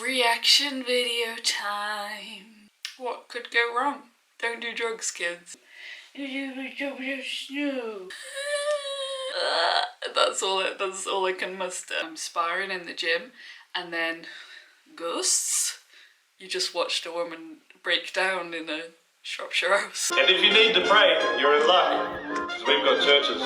Reaction video time. What could go wrong? Don't do drugs, kids. That's all I can muster. I'm sparring in the gym, and then ghosts. You just watched a woman break down in a Shropshire house. And if you need to pray, you're in luck, because we've got churches.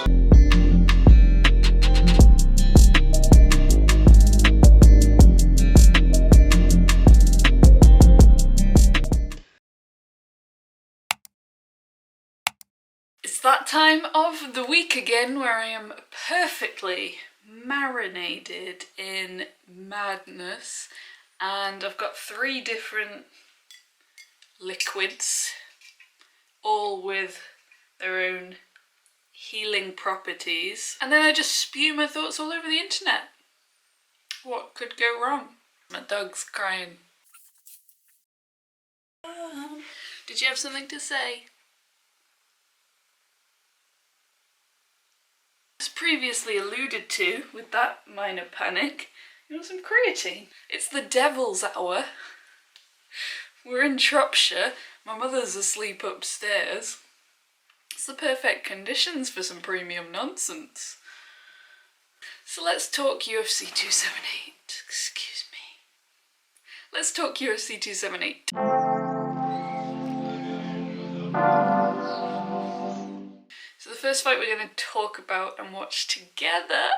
It's that time of the week again where I am perfectly marinated in madness, and I've got 3 different liquids, all with their own healing properties, and then I just spew my thoughts all over the internet. What could go wrong? My dog's crying. Did you have something to say? As previously alluded to with that minor panic, some creatine. It's the devil's hour. We're in Shropshire, my mother's asleep upstairs. It's the perfect conditions for some premium nonsense. So let's talk UFC 278. Excuse me. Let's talk UFC 278. So the first fight we're going to talk about and watch together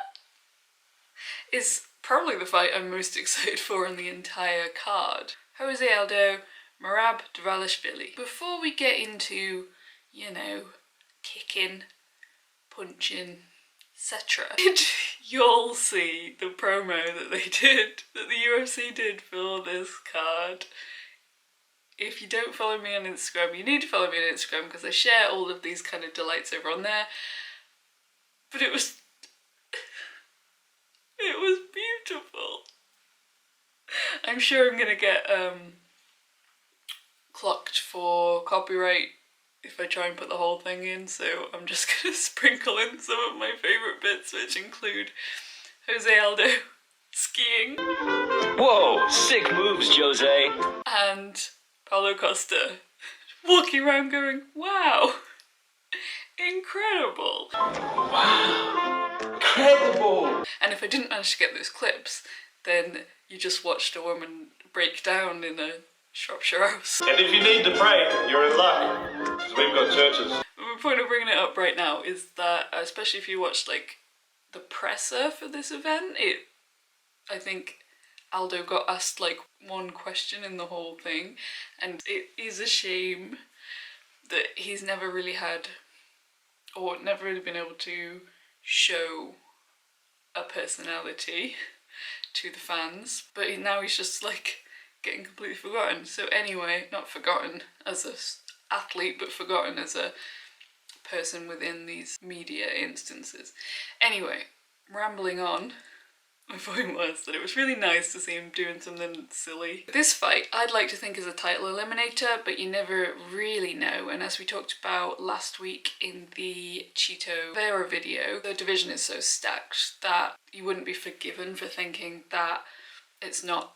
is probably the fight I'm most excited for on the entire card. Jose Aldo, Merab Dvalishvili. Before we get into, kicking, punching, etc., did y'all see the promo that the UFC did for this card? If you don't follow me on Instagram, you need to follow me on Instagram because I share all of these kind of delights over on there. But it was beautiful. I'm sure I'm gonna get clocked for copyright if I try and put the whole thing in, so I'm just gonna sprinkle in some of my favourite bits, which include Jose Aldo skiing. Whoa, sick moves, Jose. And Paulo Costa walking around going, wow, incredible. Wow, incredible. And if I didn't manage to get those clips, then you just watched a woman break down in a Shropshire house. And if you need to pray, you're in luck, because we've got churches. My point of bringing it up right now is that, especially if you watched the presser for this event, I think Aldo got asked one question in the whole thing, and it is a shame that he's never really had, or never really been able to show a personality to the fans, but now he's just getting completely forgotten. So anyway, not forgotten as an athlete, but forgotten as a person within these media instances. Anyway, rambling on, my point was that it was really nice to see him doing something silly. This fight, I'd like to think is a title eliminator, but you never really know, and as we talked about last week in the Chito Vera video, the division is so stacked that you wouldn't be forgiven for thinking that it's not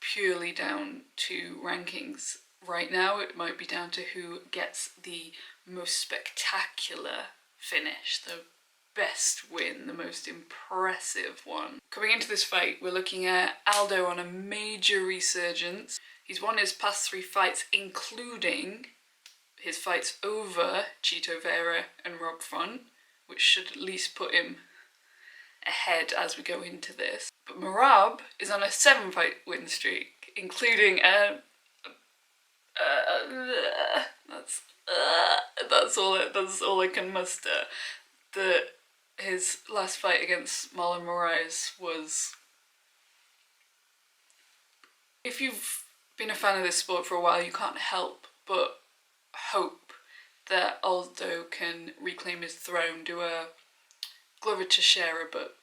purely down to rankings right now. It might be down to who gets the most spectacular finish, the best win, the most impressive one. Coming into this fight, we're looking at Aldo on a major resurgence. He's won his past 3 fights, including his fights over Chito Vera and Rob Font, which should at least put him ahead as we go into this. But Merab is on a 7-fight win streak, including that's all I can muster. His last fight against Marlon Moraes was... If you've been a fan of this sport for a while, you can't help but hope that Aldo can reclaim his throne, do a Glover Teixeira, but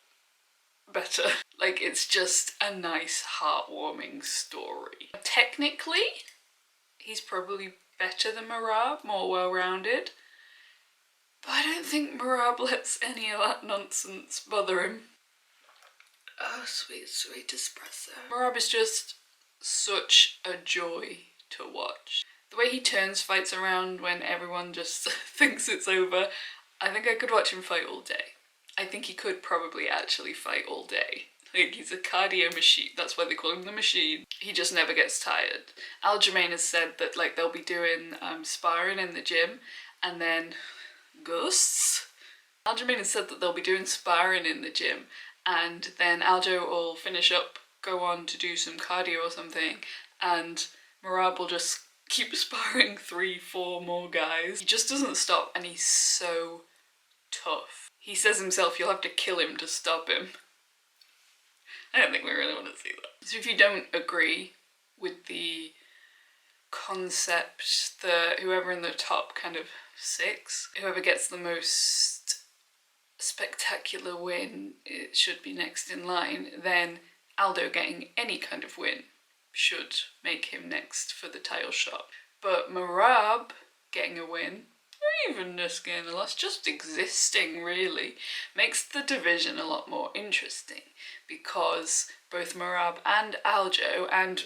better. It's just a nice, heartwarming story. Technically, he's probably better than Merab, more well-rounded, but I don't think Merab lets any of that nonsense bother him. Oh, sweet, sweet espresso. Merab is just such a joy to watch. The way he turns fights around when everyone just thinks it's over, I think I could watch him fight all day. I think he could probably actually fight all day. Like, he's a cardio machine. That's why they call him the machine. He just never gets tired. Aljamain has said that, like, they'll be doing sparring in the gym, and then Gus. Aljamain has said that they'll be doing sparring in the gym, and then Aldo will finish up, go on to do some cardio or something, and Merab will just keep sparring 3-4 more guys. He just doesn't stop, and he's so tough. He says himself, you'll have to kill him to stop him. I don't think we really want to see that. So if you don't agree with the concept that whoever in the top kind of 6, whoever gets the most spectacular win, it should be next in line, then Aldo getting any kind of win should make him next for the title shot. But Merab getting a win, or even just getting a loss, just existing really, makes the division a lot more interesting, because both Merab and Aldo and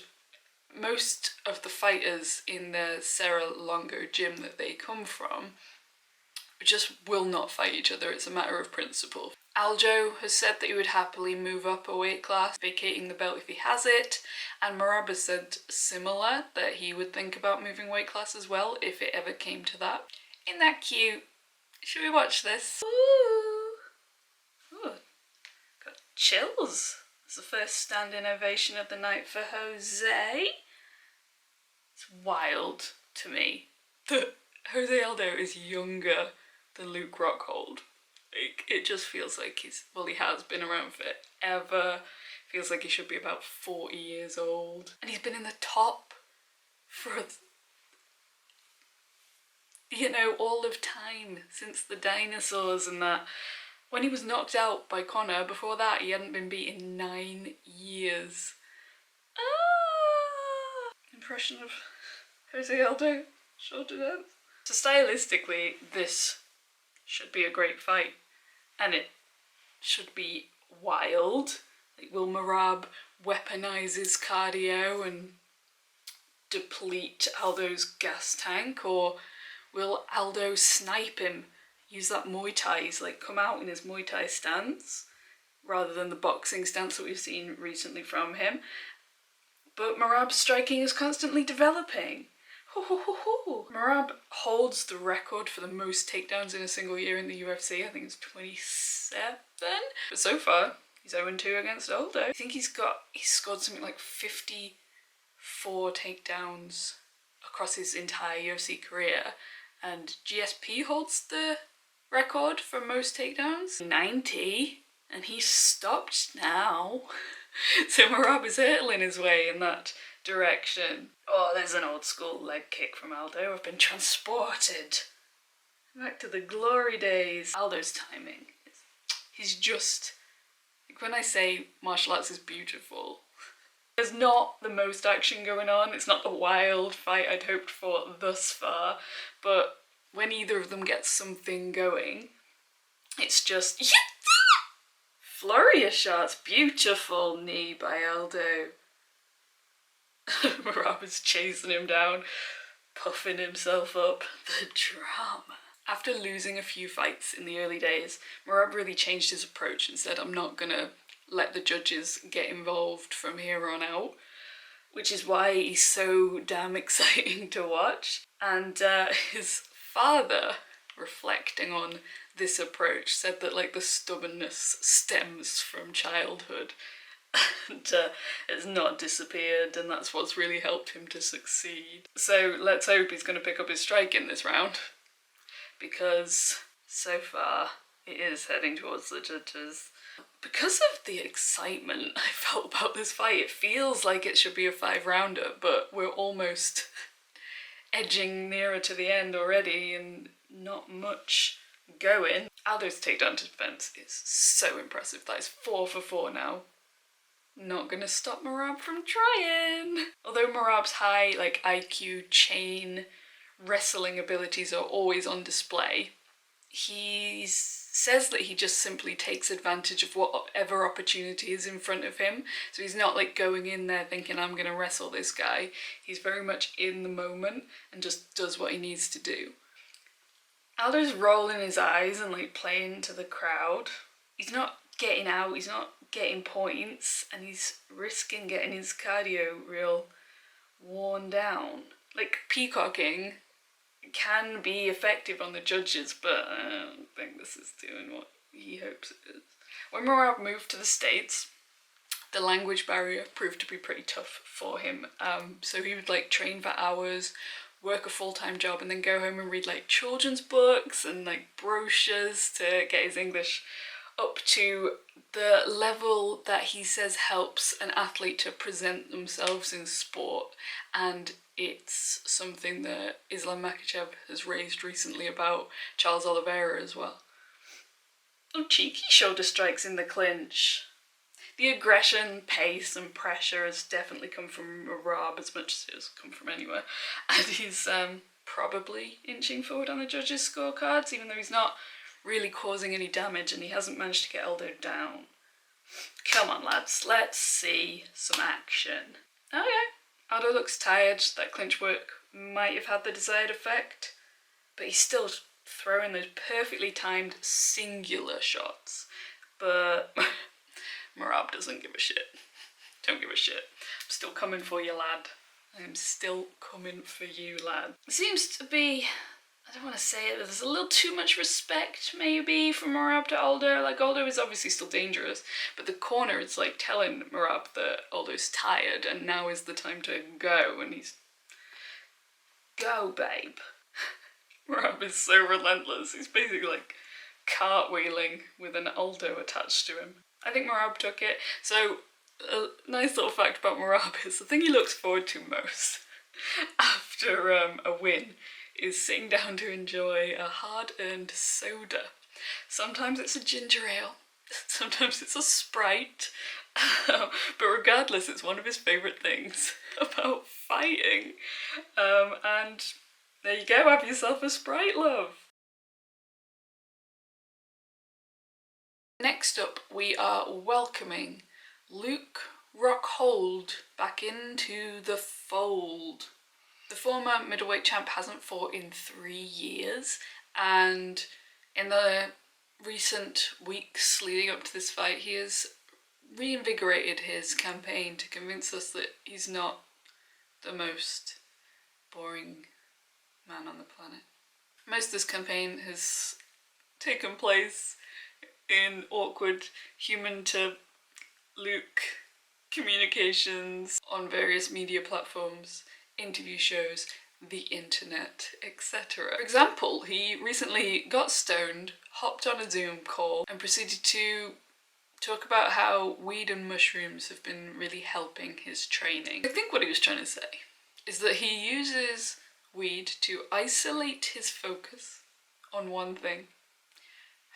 most of the fighters in the Serra Longo gym that they come from just will not fight each other. It's a matter of principle. Aldo has said that he would happily move up a weight class, vacating the belt if he has it, and Merab has said similar, that he would think about moving weight class as well if it ever came to that. Isn't that cute? Should we watch this? Ooh. Ooh. Got chills. It's the first standing ovation of the night for Jose. It's wild to me that Jose Aldo is younger than Luke Rockhold. Like, it just feels like he has been around forever. Feels like he should be about 40 years old. And he's been in the top for, all of time, since the dinosaurs and that. When he was knocked out by Conor, before that he hadn't been beaten in 9 years. Impression of Jose Aldo, short to death. So stylistically, this should be a great fight, and it should be wild. Like, will Merab weaponize his cardio and deplete Aldo's gas tank, or will Aldo snipe him, use that Muay Thai, like come out in his Muay Thai stance rather than the boxing stance that we've seen recently from him? But Merab's striking is constantly developing. Merab holds the record for the most takedowns in a single year in the UFC. I think it's 27. But so far, he's 0-2 against Aldo. I think he's scored something like 54 takedowns across his entire UFC career. And GSP holds the record for most takedowns, 90. And he's stopped now. So Merab is hurtling his way in that direction. Oh, there's an old school leg kick from Aldo. I've been transported back to the glory days. Aldo's timing, he's just, like, when I say martial arts is beautiful, there's not the most action going on. It's not the wild fight I'd hoped for thus far, but when either of them gets something going, it's just flurry of shots. Beautiful knee by Aldo. Merab is chasing him down, puffing himself up. The drama. After losing a few fights in the early days, Merab really changed his approach and said, I'm not gonna let the judges get involved from here on out, which is why he's so damn exciting to watch. And his father, reflecting on this approach, said that, like, the stubbornness stems from childhood and it's not disappeared, and that's what's really helped him to succeed. So let's hope he's going to pick up his strike in this round, because so far it is heading towards the judges. Because of the excitement I felt about this fight, it feels like it should be a 5-rounder, but we're almost edging nearer to the end already and not much going. Aldo's takedown defense is so impressive. That is 4 for 4 now. Not gonna stop Merab from trying. Although Merab's high, like, IQ, chain, wrestling abilities are always on display, he's says that he just simply takes advantage of whatever opportunity is in front of him. So he's not like going in there thinking, I'm going to wrestle this guy. He's very much in the moment and just does what he needs to do. Aldo's rolling his eyes and like playing to the crowd. He's not getting out, he's not getting points, and he's risking getting his cardio real worn down. Like, peacocking can be effective on the judges, but I don't think this is doing what he hopes it is. When Merab moved to the States, the language barrier proved to be pretty tough for him. So he would like train for hours, work a full-time job, and then go home and read like children's books and like brochures to get his English up to the level that he says helps an athlete to present themselves in sport. And it's something that Islam Makhachev has raised recently about Charles Oliveira as well. Oh, cheeky shoulder strikes in the clinch. The aggression, pace and pressure has definitely come from Merab as much as it has come from anywhere. And he's probably inching forward on the judges' scorecards, even though he's not really causing any damage and he hasn't managed to get Aldo down. Come on, lads, let's see some action. Oh yeah, Aldo looks tired. That clinch work might have had the desired effect, but he's still throwing those perfectly timed singular shots. But Merab doesn't give a shit. Don't give a shit. I'm still coming for you, lad. I'm still coming for you, lad. It seems to be, I don't want to say it, but there's a little too much respect, maybe, from Merab to Aldo. Like, Aldo is obviously still dangerous, but the corner is, like, telling Merab that Aldo's tired and now is the time to go, and he's... Go, babe. Merab is so relentless. He's basically, like, cartwheeling with an Aldo attached to him. I think Merab took it. So, a nice little fact about Merab is the thing he looks forward to most after a win is sitting down to enjoy a hard-earned soda. Sometimes it's a ginger ale, sometimes it's a Sprite, but regardless, it's one of his favourite things about fighting. And there you go, have yourself a Sprite, love. Next up, we are welcoming Luke Rockhold back into the fold. The former middleweight champ hasn't fought in 3 years, and in the recent weeks leading up to this fight, he has reinvigorated his campaign to convince us that he's not the most boring man on the planet. Most of this campaign has taken place in awkward human to Luke communications on various media platforms, interview shows, the internet, etc. For example, he recently got stoned, hopped on a Zoom call, and proceeded to talk about how weed and mushrooms have been really helping his training. I think what he was trying to say is that he uses weed to isolate his focus on one thing,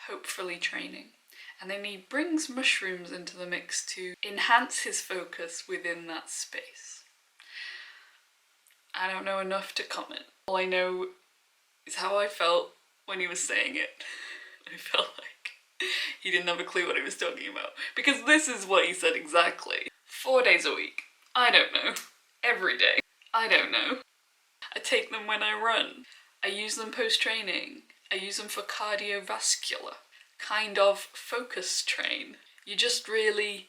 hopefully training, and then he brings mushrooms into the mix to enhance his focus within that space. I don't know enough to comment. All I know is how I felt when he was saying it. I felt like he didn't have a clue what he was talking about, because this is what he said exactly. 4 days a week. I don't know. Every day. I don't know. I take them when I run. I use them post-training. I use them for cardiovascular. Kind of focus train. You just really,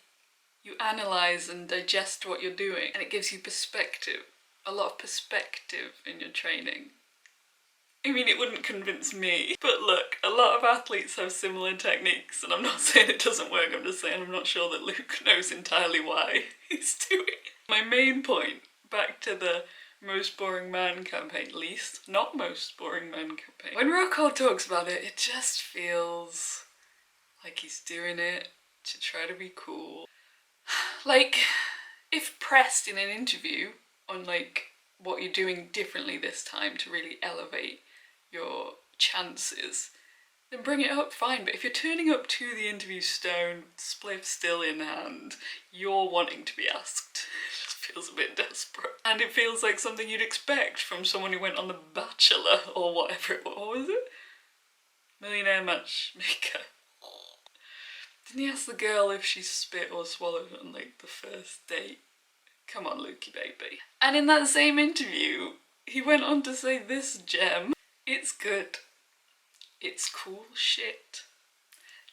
you analyse and digest what you're doing, and it gives you perspective. A lot of perspective in your training. I mean, it wouldn't convince me, but look, a lot of athletes have similar techniques, and I'm not saying it doesn't work, I'm just saying I'm not sure that Luke knows entirely why he's doing it. My main point, back to the most boring man campaign, least, not most boring man campaign. When Rockhold talks about it, it just feels like he's doing it to try to be cool. Like, if pressed in an interview on like what you're doing differently this time to really elevate your chances, then bring it up, fine. But if you're turning up to the interview stoned, spliff still in hand, you're wanting to be asked. It just feels a bit desperate. And it feels like something you'd expect from someone who went on The Bachelor or whatever it was. What was it? Millionaire matchmaker. Didn't he ask the girl if she spit or swallowed on like the first date? Come on, Lukey baby. And in that same interview, he went on to say this gem. It's good. It's cool shit.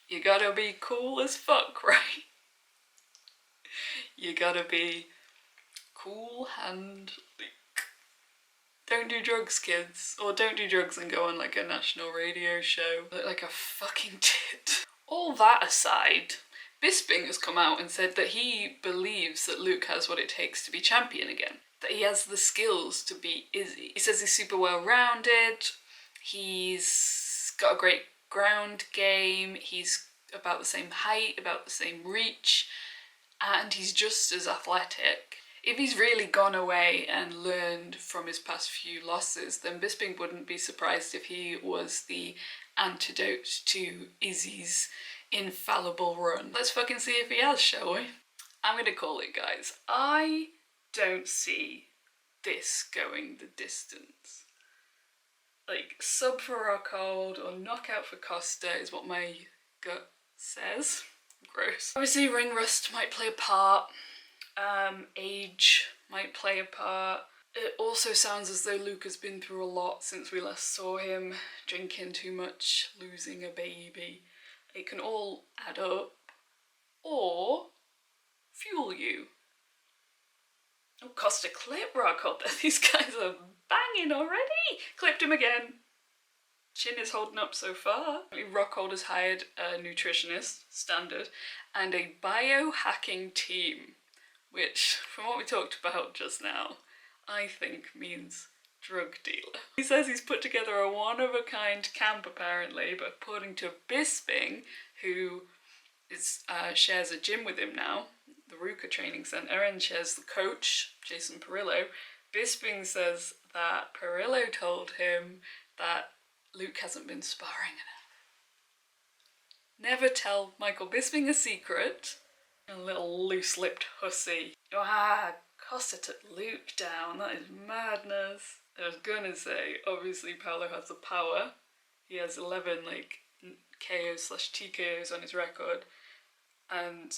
You gotta be cool as fuck, right? You gotta be cool and like, don't do drugs, kids. Or don't do drugs and go on like a national radio show. Look like a fucking tit. All that aside, Bisping has come out and said that he believes that Luke has what it takes to be champion again. That he has the skills to beat Izzy. He says he's super well rounded, he's got a great ground game, he's about the same height, about the same reach, and he's just as athletic. If he's really gone away and learned from his past few losses, then Bisping wouldn't be surprised if he was the antidote to Izzy's infallible run. Let's fucking see if he has, shall we? I'm gonna call it, guys. I don't see this going the distance. Like, sub for Rockhold or knockout for Costa is what my gut says. Gross. Obviously, ring rust might play a part. Age might play a part. It also sounds as though Luke has been through a lot since we last saw him. Drinking too much, losing a baby. It can all add up. Or fuel you. Oh, Costa clip Rockhold. These guys are banging already. Clipped him again. Chin is holding up so far. Rockhold has hired a nutritionist, standard, and a biohacking team, which, from what we talked about just now, I think means drug dealer. He says he's put together a one-of-a-kind camp, apparently, but according to Bisping, who shares a gym with him now, the Ruka Training Centre, and shares the coach, Jason Perillo, Bisping says that Perillo told him that Luke hasn't been sparring enough. Never tell Michael Bisping a secret. A little loose-lipped hussy. Costa took Luke down. That is madness. I was gonna say, obviously Paolo has the power. He has 11 KOs/TKOs on his record, and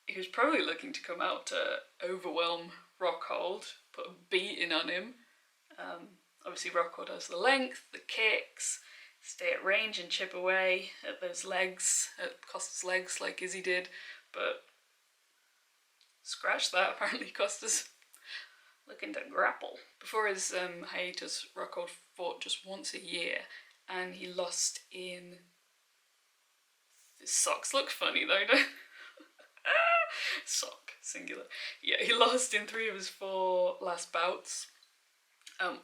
he was probably looking to come out to overwhelm Rockhold, put a beating on him. Obviously Rockhold has the length, the kicks, stay at range and chip away at those legs, at Costa's legs like Izzy did, but scratch that, apparently Costa's looking to grapple. Before his hiatus, Rockhold fought just once a year, and he lost in... His socks look funny though, don't Sock, singular. Yeah, he lost in 3 of his 4 last bouts.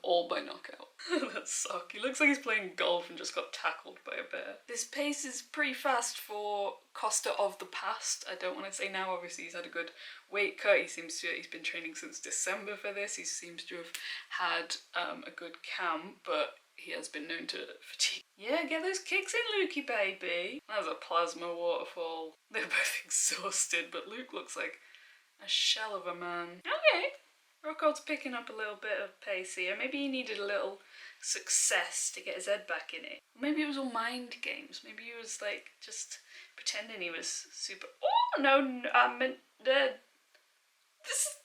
All by knockout. That sock. He looks like he's playing golf and just got tackled by a bear. This pace is pretty fast for Costa of the past. I don't want to say now, obviously he's had a good weight cut. He's been training since December for this. He seems to have had a good camp, but he has been known to fatigue. Yeah, get those kicks in, Lukey baby. That was a plasma waterfall. They're both exhausted, but Luke looks like a shell of a man. Okay. Rockhold's picking up a little bit of pace here. Maybe he needed a little success to get his head back in it. Maybe it was all mind games. Maybe he was like just pretending he was super... Oh, no, I meant... This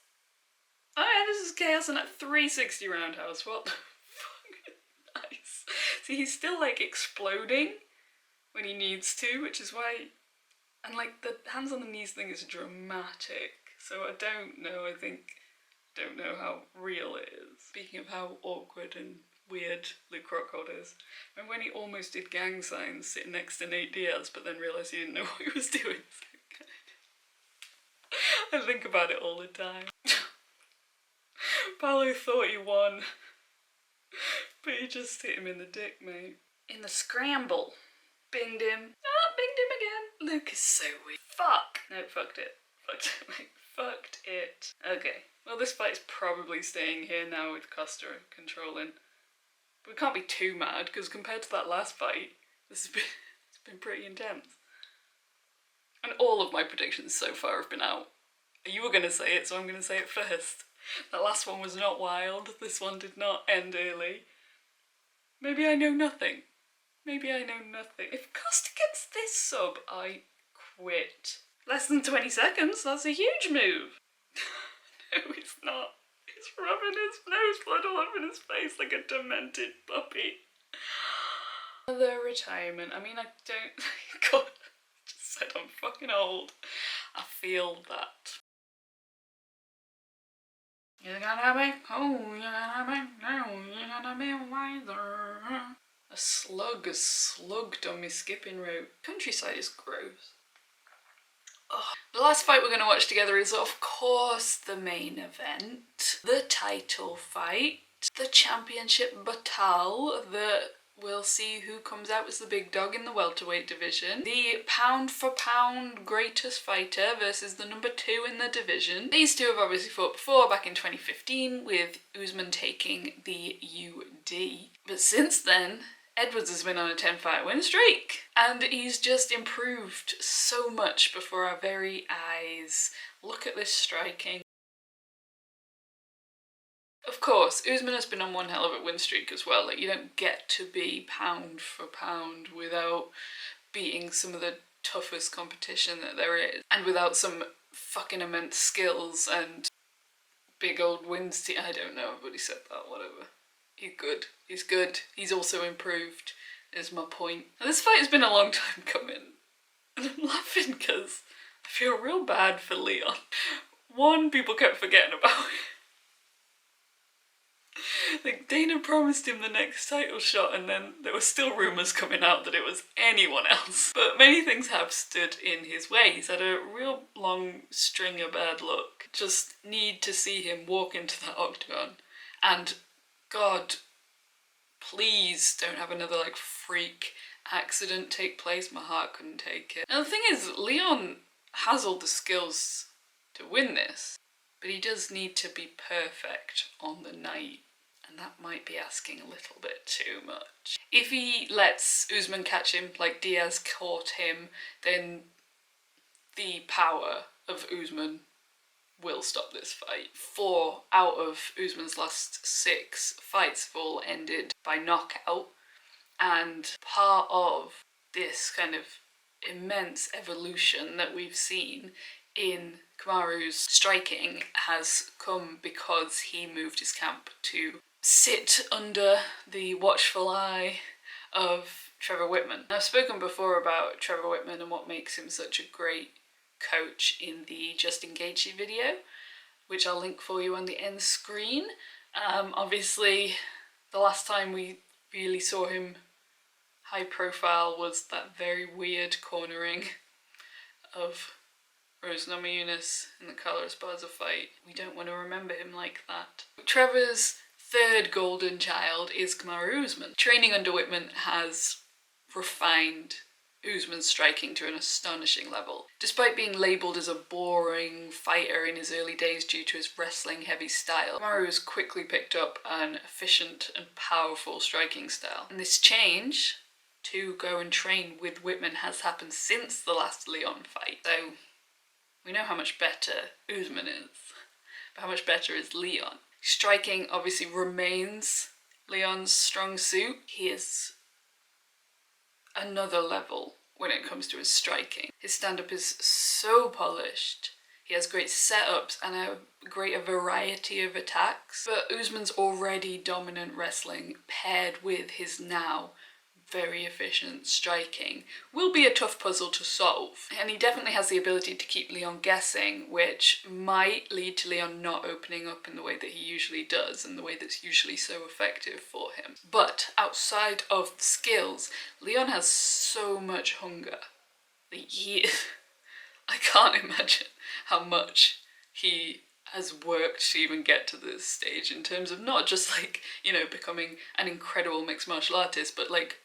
is chaos in that 360 roundhouse. What the fuck? Nice. See, he's still like exploding when he needs to, which is why... And like the hands on the knees thing is dramatic. So I don't know, don't know how real it is. Speaking of how awkward and weird Luke Rockhold is, remember when he almost did gang signs sitting next to Nate Diaz but then realised he didn't know what he was doing? I think about it all the time. Paolo thought he won, but he just hit him in the dick, mate. In the scramble. Binged him. Ah, binged him again. Luke is so weird. Fuck. No, fucked it. Fucked it, mate. Fucked it. Okay. Well, this fight's probably staying here now with Costa controlling. But we can't be too mad, because compared to that last fight, it's been pretty intense. And all of my predictions so far have been out. You were going to say it, so I'm going to say it first. That last one was not wild. This one did not end early. Maybe I know nothing. Maybe I know nothing. If Costa gets this sub, I quit. Less than 20 seconds, that's a huge move. No, he's not. He's rubbing his nose blood all over his face like a demented puppy. Another retirement. I mean, I don't... God, I just said I'm fucking old. I feel that. You're gonna be cool, you're gonna be no, you're gonna be wiser. A slug has slugged on my skipping rope. Countryside is gross. Ugh. The last fight we're going to watch together is, of course, the main event. The title fight. The championship battle that we'll see who comes out as the big dog in the welterweight division. The pound for pound greatest fighter versus the number 2 in the division. These two have obviously fought before, back in 2015, with Usman taking the UD. But since then, Edwards has been on a 10-fight win streak, and he's just improved so much before our very eyes. Look at this striking. Of course, Usman has been on one hell of a win streak as well. Like, you don't get to be pound for pound without beating some of the toughest competition that there is, and without some fucking immense skills and big old wins. I don't know, but he said that, whatever. He's good. He's good. He's also improved, is my point. Now, this fight has been a long time coming. And I'm laughing because I feel real bad for Leon. One, people kept forgetting about it. Like, Dana promised him the next title shot, and then there were still rumours coming out that it was anyone else. But many things have stood in his way. He's had a real long string of bad luck. Just need to see him walk into that octagon and... God, please don't have another, like, freak accident take place. My heart couldn't take it. And the thing is, Leon has all the skills to win this, but he does need to be perfect on the night, and that might be asking a little bit too much. If he lets Usman catch him, like Diaz caught him, then the power of Usman will stop this fight. 4 out of Usman's last 6 fights have all ended by knockout, and part of this kind of immense evolution that we've seen in Kamaru's striking has come because he moved his camp to sit under the watchful eye of Trevor Whitman. I've spoken before about Trevor Whitman and what makes him such a great coach in the Justin Gaethje video, which I'll link for you on the end screen. Obviously, the last time we really saw him high profile was that very weird cornering of Rose Namajunas in the Carla Esparza fight. We don't want to remember him like that. Trevor's third golden child is Kamaru Usman. Training under Whitman has refined Usman's striking to an astonishing level. Despite being labelled as a boring fighter in his early days due to his wrestling heavy style, Kamaru has quickly picked up an efficient and powerful striking style. And this change to go and train with Whitman has happened since the last Leon fight. So we know how much better Usman is, but how much better is Leon? Striking obviously remains Leon's strong suit. He is another level when it comes to his striking. His stand-up is so polished. He has great setups and a greater variety of attacks. But Usman's already dominant wrestling paired with his now very efficient striking will be a tough puzzle to solve. And he definitely has the ability to keep Leon guessing, which might lead to Leon not opening up in the way that he usually does and the way that's usually so effective for him. But outside of skills, Leon has so much hunger. Like, I can't imagine how much he has worked to even get to this stage in terms of not just, like, you know, becoming an incredible mixed martial artist, but like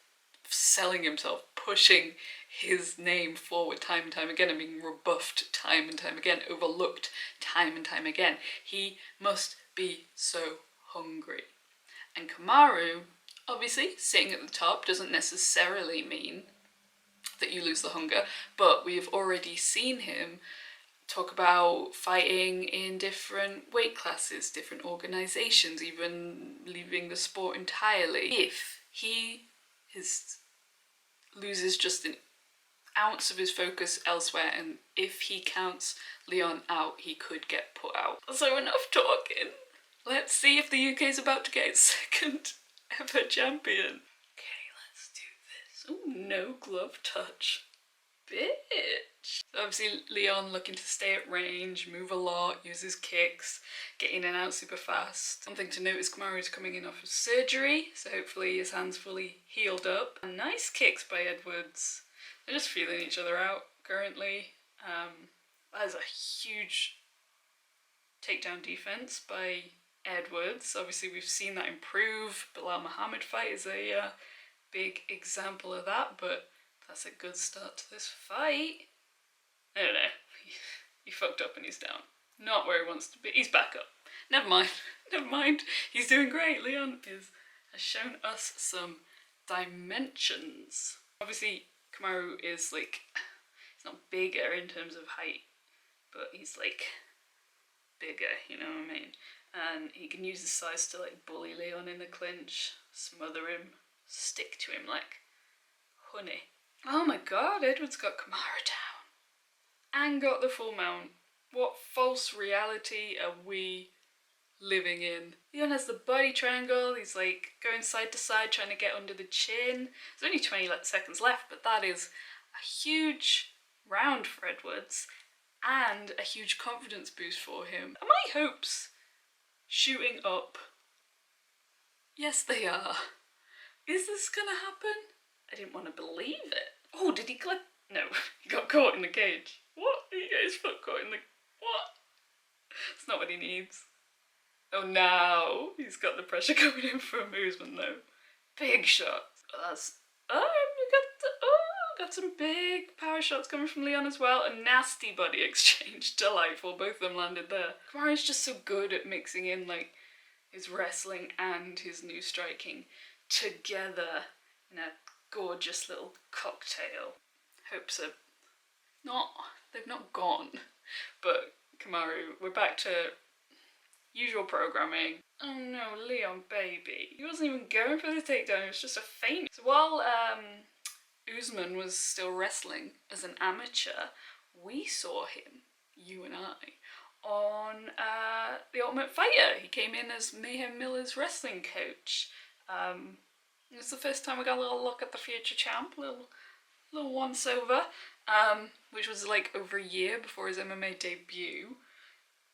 selling himself, pushing his name forward time and time again and being rebuffed time and time again, overlooked time and time again. He must be so hungry. And Kamaru, obviously, sitting at the top doesn't necessarily mean that you lose the hunger, but we've already seen him talk about fighting in different weight classes, different organisations, even leaving the sport entirely. If he is loses just an ounce of his focus elsewhere, and if he counts Leon out, he could get put out. So enough talking. Let's see if the UK's about to get its second ever champion. Okay, let's do this. Oh, no glove touch. Bitch. So obviously Leon looking to stay at range, move a lot, use his kicks, get in and out super fast. One thing to note is Kamaru's coming in off of surgery, so hopefully his hand's fully healed up. And nice kicks by Edwards. They're just feeling each other out currently. That is a huge takedown defense by Edwards. Obviously we've seen that improve. Bilal Muhammad fight is a big example of that, but that's a good start to this fight. I don't know. He fucked up and he's down. Not where he wants to be. He's back up. Never mind. Never mind. He's doing great. Leon has shown us some dimensions. Obviously Kamaru is like, he's not bigger in terms of height, but he's like bigger, you know what I mean? And he can use his size to like bully Leon in the clinch, smother him, stick to him like honey. Oh my god, Edwards got Kamaru down. And got the full mount. What false reality are we living in? Leon has the body triangle, he's like going side to side trying to get under the chin. There's only 20 seconds left, but that is a huge round for Edwards and a huge confidence boost for him. Are my hopes shooting up? Yes, they are. Is this gonna happen? I didn't want to believe it. Oh, did he clip? No, he got caught in the cage. What? He got his foot caught in the... What? That's not what he needs. Oh, now he's got the pressure coming in from Usman though. Big shots. That's... Oh, got some big power shots coming from Leon as well. A nasty body exchange. Delightful. Both of them landed there. Kamaru's just so good at mixing in like his wrestling and his new striking together in a gorgeous little cocktail. Hopes are not, they've not gone, but Kamaru, we're back to usual programming. Oh no, Leon baby. He wasn't even going for the takedown, it was just a feint. So while Usman was still wrestling as an amateur, we saw him, you and I, on The Ultimate Fighter. He came in as Mayhem Miller's wrestling coach. It was the first time we got a little look at the future champ, little once over, which was like over a year before his MMA debut.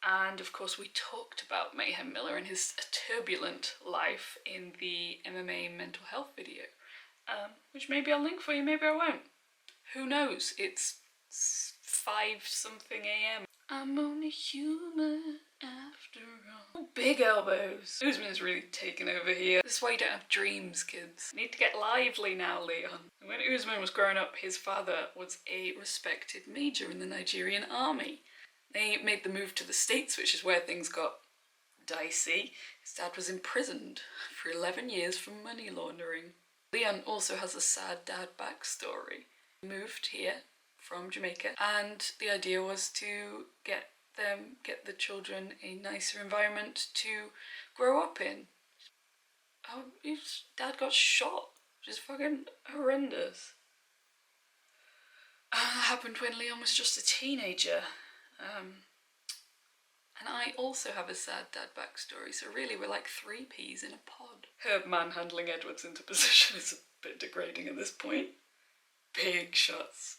And of course we talked about Mayhem Miller and his turbulent life in the MMA mental health video, which maybe I'll link for you, maybe I won't. Who knows? It's 5-something a.m. I'm only human after all. Oh, big elbows. Usman's really taken over here. This is why you don't have dreams, kids. You need to get lively now, Leon. When Usman was growing up, his father was a respected major in the Nigerian army. They made the move to the States, which is where things got dicey. His dad was imprisoned for 11 years for money laundering. Leon also has a sad dad backstory. He moved here from Jamaica, and the idea was to get the children a nicer environment to grow up in. Oh, his dad got shot, which is fucking horrendous. That happened when Leon was just a teenager. And I also have a sad dad backstory, so really we're like 3 peas in a pod. Her manhandling Edwards into position is a bit degrading at this point. Big shots.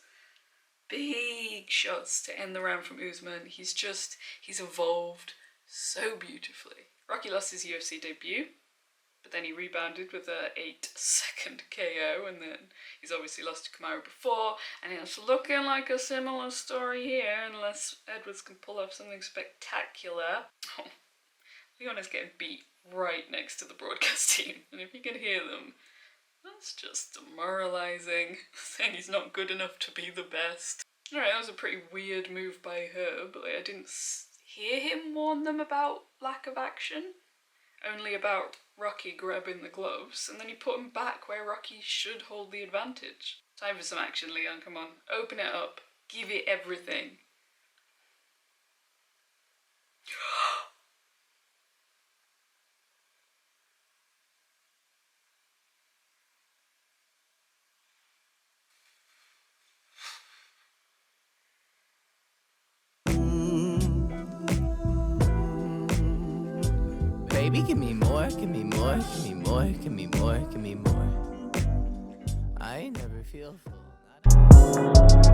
Big shots to end the round from Usman. He's evolved so beautifully. Rocky lost his UFC debut, but then he rebounded with a 8-second KO, and then he's obviously lost to Kamaru before, and it's looking like a similar story here, unless Edwards can pull off something spectacular. Oh, Leon is getting beat right next to the broadcast team, and if you can hear them, that's just demoralising, saying he's not good enough to be the best. Alright, that was a pretty weird move by her, but like, I didn't hear him warn them about lack of action, only about Rocky grabbing the gloves, and then he put him back where Rocky should hold the advantage. Time for some action, Leon, come on. Open it up. Give it everything. Baby, give me more, give me more, give me more, give me more, give me more. I never feel full.